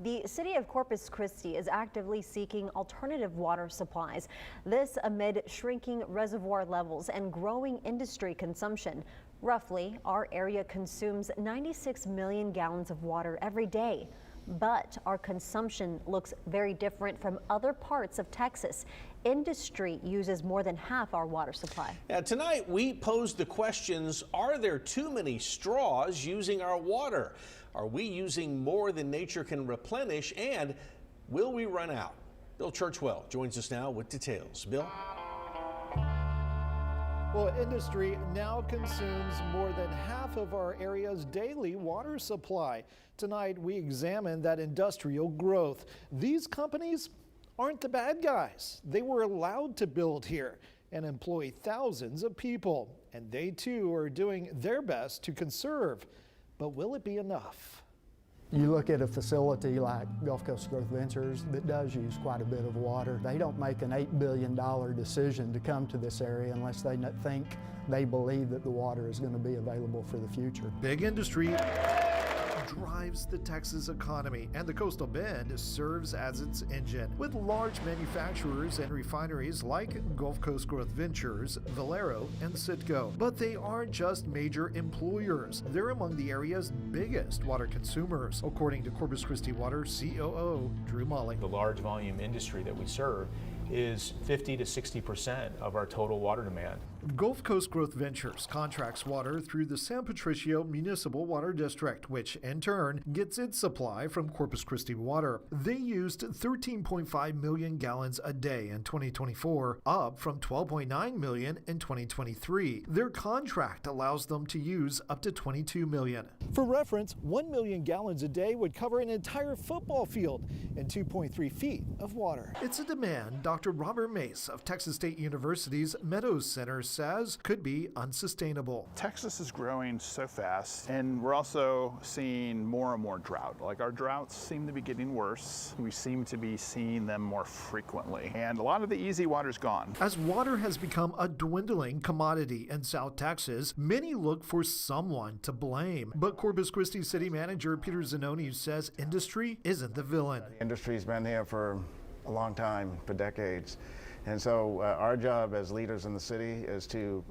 The city of Corpus Christi is actively seeking alternative water supplies. This amid shrinking reservoir levels and growing industry consumption. Roughly, our area consumes 96 million gallons of water every day. But our consumption looks very different from other parts of Texas. Industry uses more than half our water supply. Tonight, we posed the questions, are there too many straws using our water? Are we using more than nature can replenish? And will we run out? Bill Churchwell joins us now with details. Bill? Well, industry now consumes more than half of our area's daily water supply. Tonight, we examine that industrial growth. These companies aren't the bad guys. They were allowed to build here and employ thousands of people. And they too are doing their best to conserve. But will it be enough? You look at a facility like Gulf Coast Growth Ventures that does use quite a bit of water. They don't make an $8 billion decision to come to this area unless they they believe that the water is going to be available for the future. Big industry drives the Texas economy, and the Coastal Bend serves as its engine, with large manufacturers and refineries like Gulf Coast Growth Ventures, Valero, and Citgo. But they aren't just major employers. They're among the area's biggest water consumers, according to Corpus Christi Water COO Drew Molly. The large volume industry that we serve is 50 to 60% of our total water demand. Gulf Coast Growth Ventures contracts water through the San Patricio Municipal Water District, which in turn gets its supply from Corpus Christi Water. They used 13.5 million gallons a day in 2024, up from 12.9 million in 2023. Their contract allows them to use up to 22 million. For reference, 1 million gallons a day would cover an entire football field and 2.3 feet of water. It's a demand Dr. Robert Mace of Texas State University's Meadows Center says could be unsustainable. Texas is growing so fast, and we're also seeing more and more drought. Like, our droughts seem to be getting worse. We seem to be seeing them more frequently, and a lot of the easy water's gone. As water has become a dwindling commodity in South Texas, many look for someone to blame. But Corpus Christi City Manager Peter Zanoni says industry isn't the villain. The industry's been here for a long time, for decades. And so our job as leaders in the city is to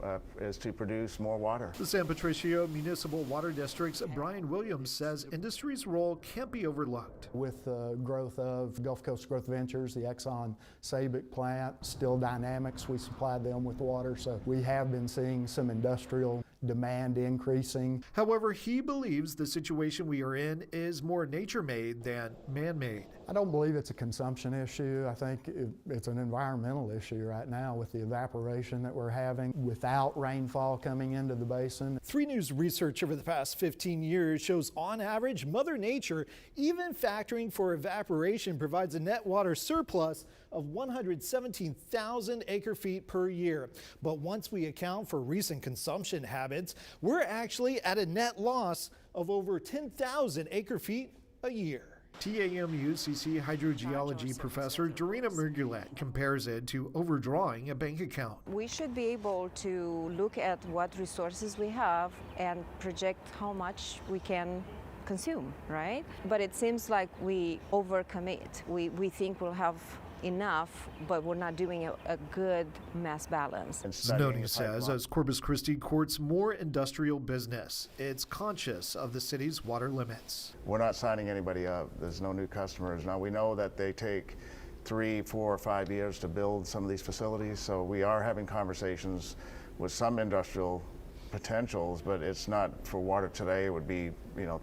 produce more water. The San Patricio Municipal Water District's Brian Williams says industry's role can't be overlooked. With the growth of Gulf Coast Growth Ventures, the Exxon Sabic plant, Still Dynamics, we supplied them with water. So we have been seeing some industrial demand increasing. However, he believes the situation we are in is more nature-made than man-made. I don't believe it's a consumption issue. I think it's an environmental issue right now with the evaporation that we're having without rainfall coming into the basin. 3 News research over the past 15 years shows on average, Mother Nature, even factoring for evaporation, provides a net water surplus of 117,000 acre-feet per year. But once we account for recent consumption habits, we're actually at a net loss of over 10,000 acre-feet a year. TAMU-CC hydrogeology professor Dorina Murgulet compares it to overdrawing a bank account. We should be able to look at what resources we have and project how much we can consume, right? But it seems like we overcommit. We think we'll have enough, but we're not doing a good mass balance. Zanoni says as Corpus Christi courts more industrial business, it's conscious of the city's water limits. We're not signing anybody up. There's no new customers. Now, we know that they take 3, 4, or 5 years to build some of these facilities, so we are having conversations with some industrial potentials, but it's not for water today. It would be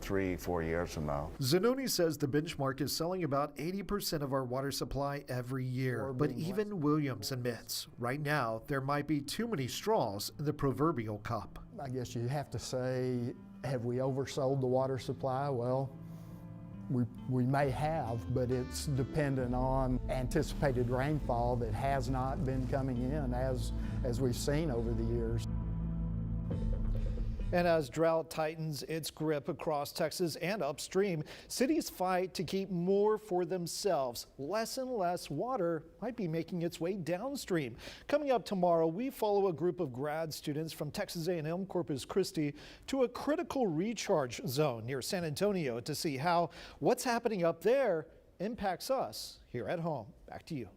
3, 4 years from now. Zanoni says the benchmark is selling about 80% of our water supply every year, but even Williams admits right now there might be too many straws in the proverbial cup. I guess you have to say, have we oversold the water supply? Well, we may have, but it's dependent on anticipated rainfall that has not been coming in as we've seen over the years. And as drought tightens its grip across Texas and upstream, cities fight to keep more for themselves. Less and less water might be making its way downstream. Coming up tomorrow, we follow a group of grad students from Texas A&M Corpus Christi to a critical recharge zone near San Antonio to see how what's happening up there impacts us here at home. Back to you.